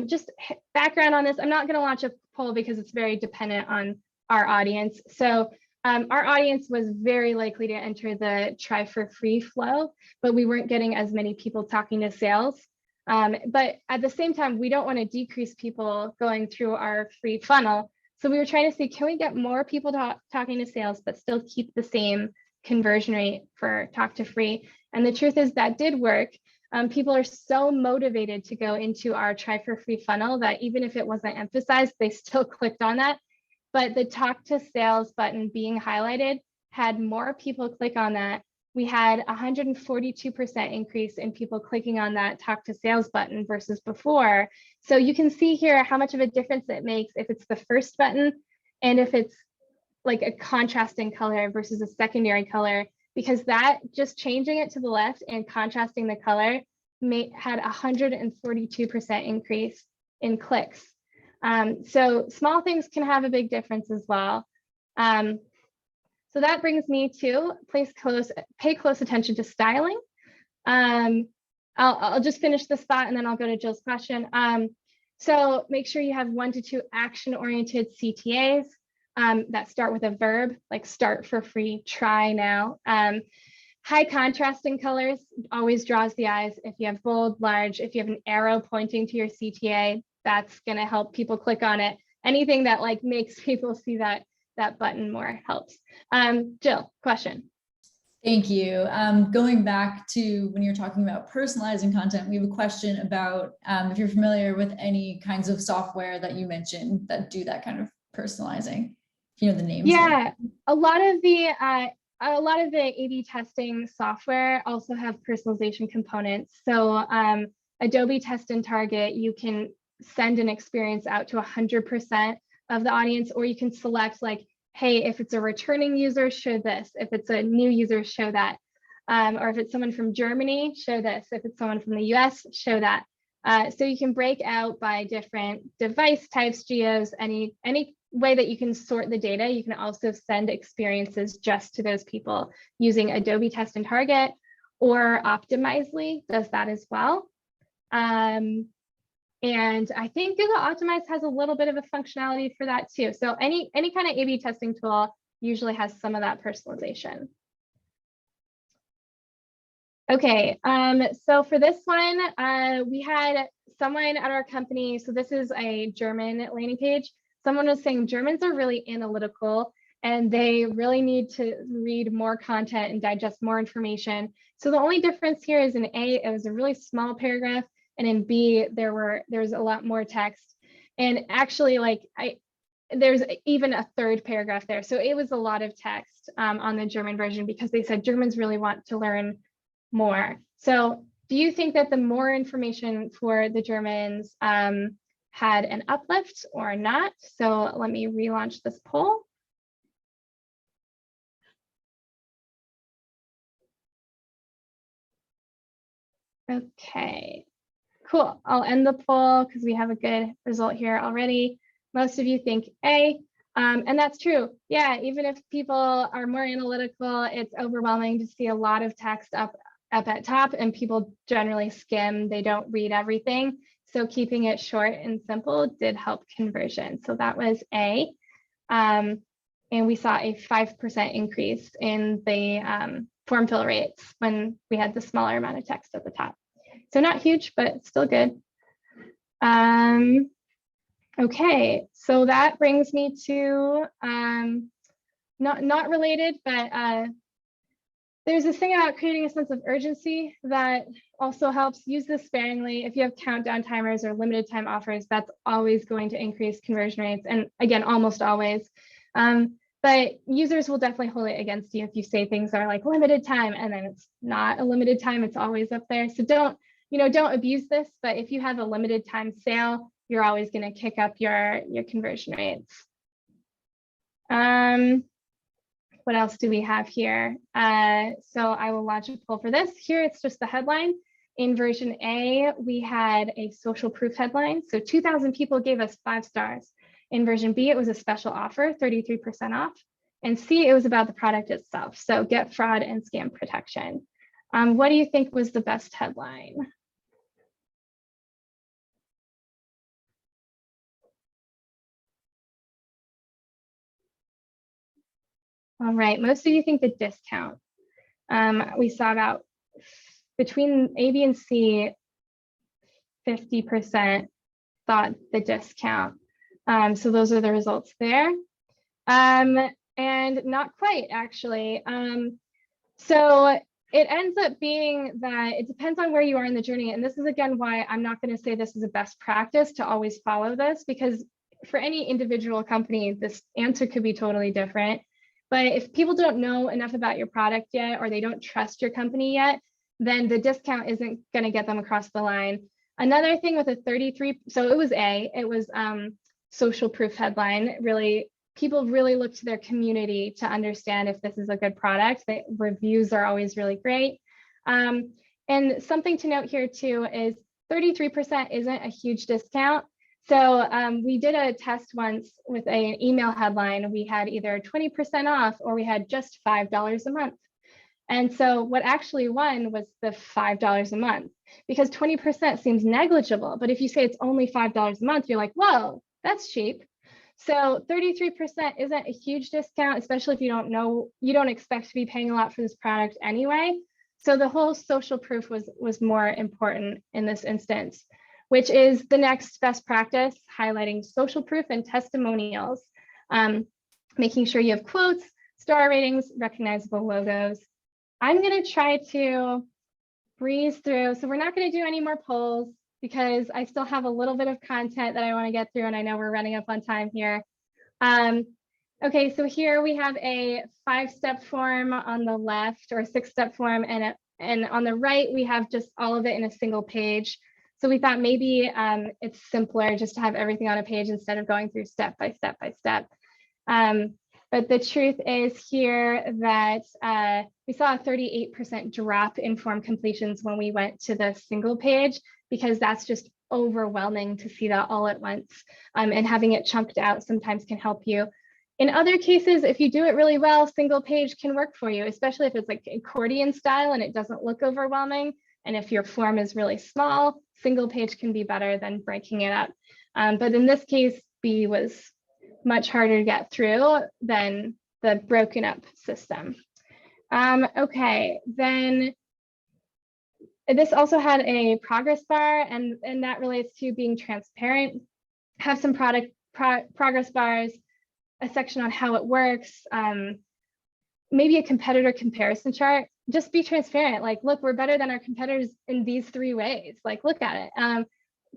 Just background on this, I'm not going to launch a poll because it's very dependent on our audience. So our audience was very likely to enter the try for free flow, but we weren't getting as many people talking to sales. But at the same time, we don't want to decrease people going through our free funnel. So we were trying to see, can we get more people talking to sales, but still keep the same conversion rate for talk to free. And the truth is that did work. People are so motivated to go into our try for free funnel that even if it wasn't emphasized, they still clicked on that. But the talk to sales button being highlighted had more people click on that. We had 142% increase in people clicking on that talk to sales button versus before. So you can see here how much of a difference it makes if it's the first button and if it's like a contrasting color versus a secondary color, because that just changing it to the left and contrasting the color had 142% increase in clicks. So small things can have a big difference as well. So that brings me to pay close attention to styling. I'll just finish this thought and then I'll go to Jill's question. So make sure you have 1 to 2 action-oriented CTAs that start with a verb, like start for free, try now. High contrasting colors always draws the eyes. If you have bold, large, if you have an arrow pointing to your CTA, that's gonna help people click on it. Anything that like makes people see that button more helps. Jill, question. Thank you. Going back to when you're talking about personalizing content, we have a question about if you're familiar with any kinds of software that you mentioned that do that kind of personalizing. You know the names. Yeah, a lot of the AB testing software also have personalization components. So Adobe Test and Target, you can send an experience out to 100% of the audience, or you can select like, hey, if it's a returning user, show this. If it's a new user, show that. Or if it's someone from Germany, show this. If it's someone from the US, show that. So you can break out by different device types, geos, any way that you can sort the data. You can also send experiences just to those people using Adobe Test and Target, or Optimizely does that as well. And I think Google Optimize has a little bit of a functionality for that too. So any kind of A/B testing tool usually has some of that personalization. Okay, so for this one, we had someone at our company. So this is a German landing page. Someone was saying Germans are really analytical and they really need to read more content and digest more information. So the only difference here is in A, it was a really small paragraph, and in B, there's a lot more text. And actually, like there's even a third paragraph there. So it was a lot of text on the German version because they said Germans really want to learn more. So do you think that the more information for the Germans had an uplift or not? So let me relaunch this poll. Okay, cool. I'll end the poll because we have a good result here already. Most of you think A, and that's true. Yeah, even if people are more analytical, it's overwhelming to see a lot of text up at top, and people generally skim, they don't read everything. So keeping it short and simple did help conversion. So that was A. And we saw a 5% increase in the form fill rates when we had the smaller amount of text at the top. So not huge, but still good. Okay, so that brings me to not related, but there's this thing about creating a sense of urgency that also helps. Use this sparingly. If you have countdown timers or limited time offers, that's always going to increase conversion rates. And again, almost always. But users will definitely hold it against you if you say things are like limited time and then it's not a limited time, it's always up there. So don't abuse this, but if you have a limited time sale, you're always going to kick up your conversion rates. What else do we have here? So I will launch a poll for this. Here it's just the headline. In version A, we had a social proof headline. So 2,000 people gave us 5 stars. In version B, it was a special offer, 33% off. And C, it was about the product itself. So get fraud and scam protection. What do you think was the best headline? All right, most of you think the discount. We saw about between A, B, and C, 50% thought the discount. So those are the results there. And not quite, actually. So it ends up being that it depends on where you are in the journey. And this is, again, why I'm not going to say this is a best practice to always follow this, because for any individual company, this answer could be totally different. But if people don't know enough about your product yet, or they don't trust your company yet, then the discount isn't going to get them across the line. Another thing with a 33, so it was social proof headline. Really, people really look to their community to understand if this is a good product. The reviews are always really great. And something to note here too is 33% isn't a huge discount. So we did a test once with an email headline. We had either 20% off or we had just $5 a month. And so what actually won was the $5 a month, because 20% seems negligible. But if you say it's only $5 a month, you're like, whoa, that's cheap. So 33% isn't a huge discount, especially if you don't expect to be paying a lot for this product anyway. So the whole social proof was more important in this instance, which is the next best practice, highlighting social proof and testimonials, making sure you have quotes, star ratings, recognizable logos. I'm going to try to breeze through. So we're not going to do any more polls because I still have a little bit of content that I want to get through, and I know we're running up on time here. Okay, so here we have a 5-step form on the left, or a 6-step form, and on the right we have just all of it in a single page. So we thought maybe it's simpler just to have everything on a page instead of going through step by step by step. But the truth is here that we saw a 38% drop in form completions when we went to the single page, because that's just overwhelming to see that all at once. And having it chunked out sometimes can help you. In other cases, if you do it really well, single page can work for you, especially if it's like accordion style and it doesn't look overwhelming. And if your form is really small, single page can be better than breaking it up. But in this case, B was much harder to get through than the broken up system. Okay, then this also had a progress bar, and that relates to being transparent. Have some progress bars, a section on how it works, maybe a competitor comparison chart. Just be transparent. Like, look, we're better than our competitors in these 3 ways. Like, look at it.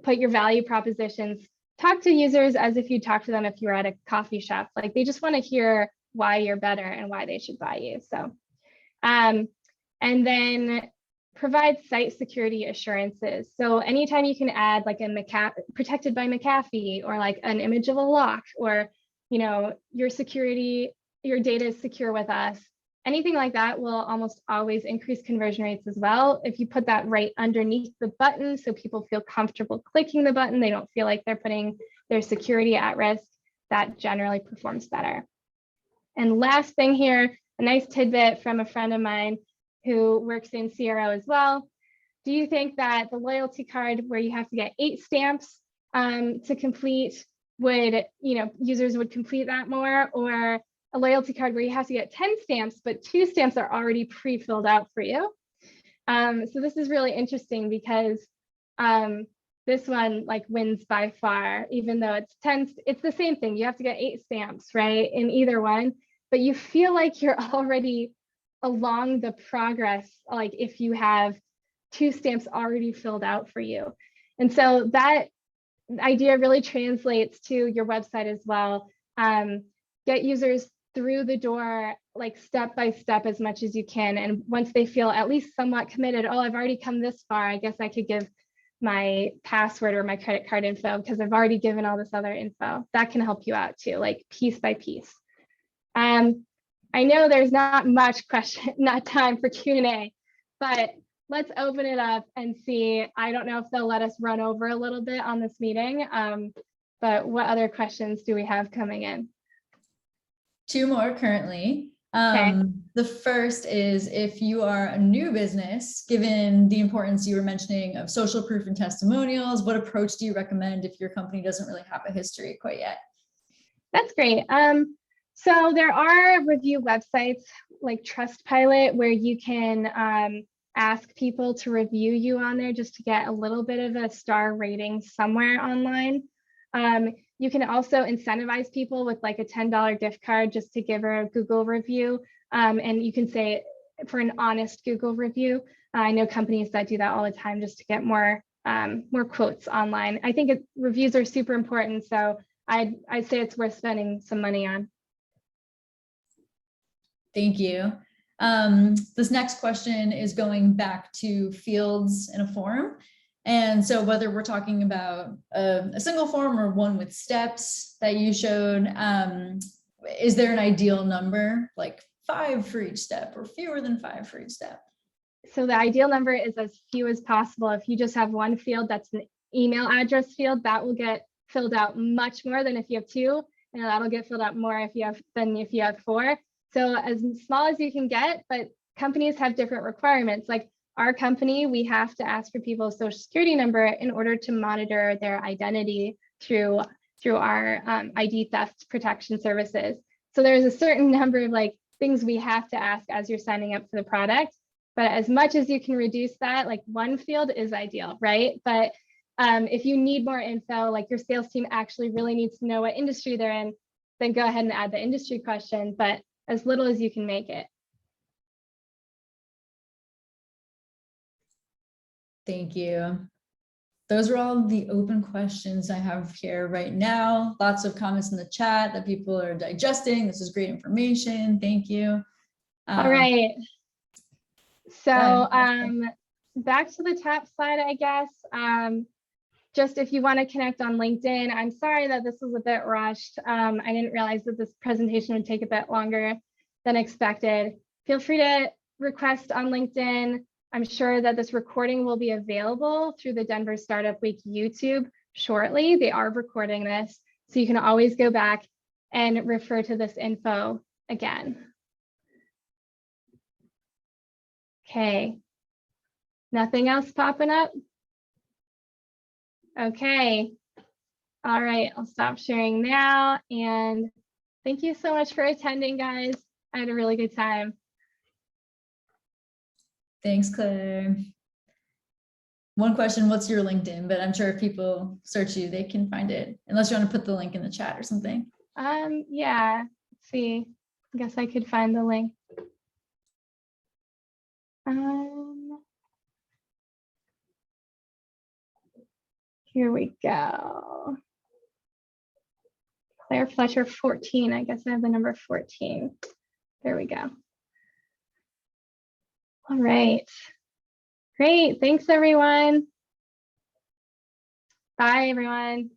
Put your value propositions. Talk to users as if you talk to them if you were at a coffee shop. Like, they just want to hear why you're better and why they should buy you. So, and then provide site security assurances. So anytime you can add like a protected by McAfee, or like an image of a lock, or, you know, your data is secure with us, anything like that will almost always increase conversion rates as well. If you put that right underneath the button, so people feel comfortable clicking the button, they don't feel like they're putting their security at risk, that generally performs better. And last thing here, a nice tidbit from a friend of mine who works in CRO as well. Do you think that the loyalty card where you have to get 8 stamps to complete would, users would complete that more, or a loyalty card where you have to get 10 stamps, but 2 stamps are already pre-filled out for you? So this is really interesting because this one like wins by far, even though it's 10, it's the same thing. You have to get 8 stamps, right, in either one, but you feel like you're already along the progress, like if you have 2 stamps already filled out for you. And so that idea really translates to your website as well. Get users through the door, like step by step as much as you can. And once they feel at least somewhat committed, oh, I've already come this far, I guess I could give my password or my credit card info because I've already given all this other info. That can help you out too, like piece by piece. I know there's not much not time for Q&A, but let's open it up and see. I don't know if they'll let us run over a little bit on this meeting, but what other questions do we have coming in? 2 more currently. Okay. The first is, if you are a new business, given the importance you were mentioning of social proof and testimonials, what approach do you recommend if your company doesn't really have a history quite yet? That's great. So there are review websites like Trustpilot where you can ask people to review you on there just to get a little bit of a star rating somewhere online. You can also incentivize people with like a $10 gift card just to give her a Google review. And you can say, for an honest Google review. I know companies that do that all the time just to get more quotes online. I think reviews are super important, so I'd say it's worth spending some money on. Thank you. This next question is going back to fields in a form. And so whether we're talking about a single form or one with steps that you showed, is there an ideal number, like 5 for each step or fewer than 5 for each step? So the ideal number is as few as possible. If you just have one field that's an email address field, that will get filled out much more than if you have 2, and that'll get filled out more if you have 4. So as small as you can get, but companies have different requirements. Like our company, we have to ask for people's social security number in order to monitor their identity through our ID theft protection services. So there's a certain number of like things we have to ask as you're signing up for the product. But as much as you can reduce that, like one field is ideal, right? But if you need more info, like your sales team actually really needs to know what industry they're in, then go ahead and add the industry question, but as little as you can make it. Thank you. Those are all the open questions I have here right now. Lots of comments in the chat that people are digesting. This is great information. Thank you. All right. So back to the top slide, I guess. Just if you want to connect on LinkedIn, I'm sorry that this was a bit rushed. I didn't realize that this presentation would take a bit longer than expected. Feel free to request on LinkedIn. I'm sure that this recording will be available through the Denver Startup Week YouTube shortly. They are recording this, so you can always go back and refer to this info again. Okay, nothing else popping up? Okay, all right, I'll stop sharing now. And thank you so much for attending, guys. I had a really good time. Thanks, Claire. One question, what's your LinkedIn? But I'm sure if people search you, they can find it, unless you want to put the link in the chat or something. Yeah, let's see. I guess I could find the link. Here we go. Claire Fletcher 14. I guess I have the number 14. There we go. All right. Great. Thanks, everyone. Bye, everyone.